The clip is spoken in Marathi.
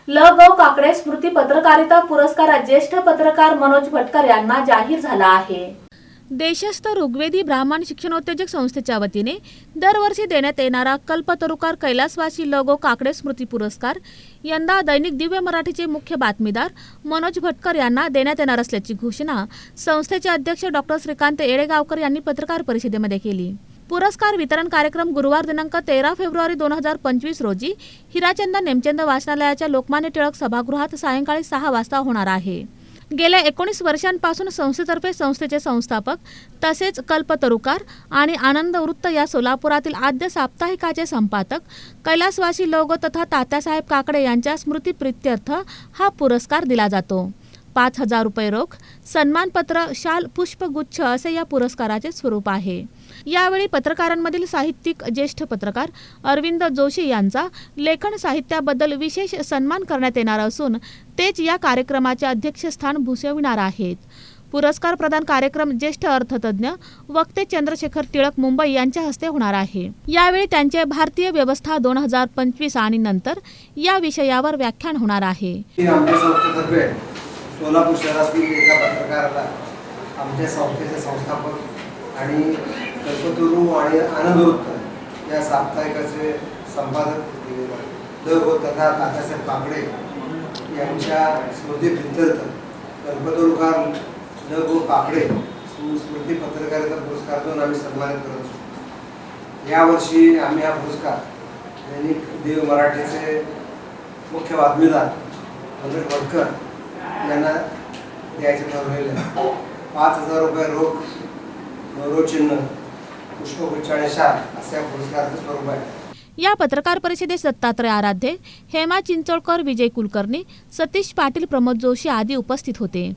ल गो काकडे स्मृती पत्रकारिता पुरस्कार ज्येष्ठ पत्रकार मनोज भटकर यांना जाहीर झाला आहे। देशस्थ ऋग्वेदी ब्राह्मण शिक्षणोत्तेजक संस्थेच्या वतीने दरवर्षी देण्यात येणारा कल्पतरुकार कैलासवासी ल गो काकडे स्मृती पुरस्कार यंदा दैनिक दिव्य मराठीचे मुख्य बातमीदार मनोज भटकर यांना देण्यात येणार असल्याची घोषणा संस्थेचे अध्यक्ष डॉक्टर श्रीकांत येडेगावकर यांनी पत्रकार परिषदेमध्ये केली। पुरस्कार वितरण कार्यक्रम गुरुवार दिनांक 13 फेब्रुवारी 2025 रोजी हिराचंद नेमचंद वाचनालयाच्या लोकमान्य टिळक सभागृहात सायंकाळी 6 वाजता होणार आहे। गेल्या 19 वर्षांपासून संस्थेतर्फे संस्थेचे संस्थापक तसेच कल्पतरुकार आणि आनंद वृत्त या सोलापुरातील आद्य साप्ताहिकाचे संपादक कैलासवासी ल गो तथा तात्यासाहेब काकडे यांच्या स्मृतिप्रीत्यर्थ हा पुरस्कार दिला जातो। 5,000 रुपये रोख, सन्मानपत्र, शाल, पुष्पगुच्छ असे या पुरस्काराचे स्वरूप आहे। यावेळी पत्रकारांमधील साहित्यिक ज्येष्ठ पत्रकार अरविंद जोशी यांचा लेखन साहित्याबद्दल विशेष सन्मान करण्यात येणार असून तेच या कार्यक्रमाचे अध्यक्षस्थान भूषविणार आहेत। पुरस्कार प्रदान कार्यक्रम ज्येष्ठ अर्थतज्ञ वक्ते चंद्रशेखर टिळक मुंबई यांच्या हस्ते होणार आहे। यावेळी त्यांचे भारतीय व्यवस्था 2025 आणि नंतर या विषयावर व्याख्यान होणार आहे। सोलापूर शहरातील एका पत्रकाराला आमच्या संस्थेचे संस्थापक आणि कल्पतरू आणि आनंदवृत्त या साप्ताहिकाचे संपादक ल गो तथा तात्यासाहेब काकडे यांच्या स्मृतिप्रीत्यर्थ कल्पतरुकार ल गो काकडे स्मृती पत्रकारिता पुरस्कार देऊन आम्ही सन्मानित करत असतो। यावर्षी आम्ही हा पुरस्कार दैनिक दिव्य मराठीचे मुख्य बातमीदार मनोज भटकर यांना द्यायचं ठरवलेलं आहे। 5,000 रुपये रोख, गौरवचिन्ह, पुष्पगुच्छ आणि शाल असे या पुरस्काराचं स्वरूप आहे। या पत्रकार परिषदेत दत्तात्रय आराध्य, हेमा चिंचोळकर, विजय कुलकर्णी, सतीश पाटील, प्रमोद जोशी आदी उपस्थित होते।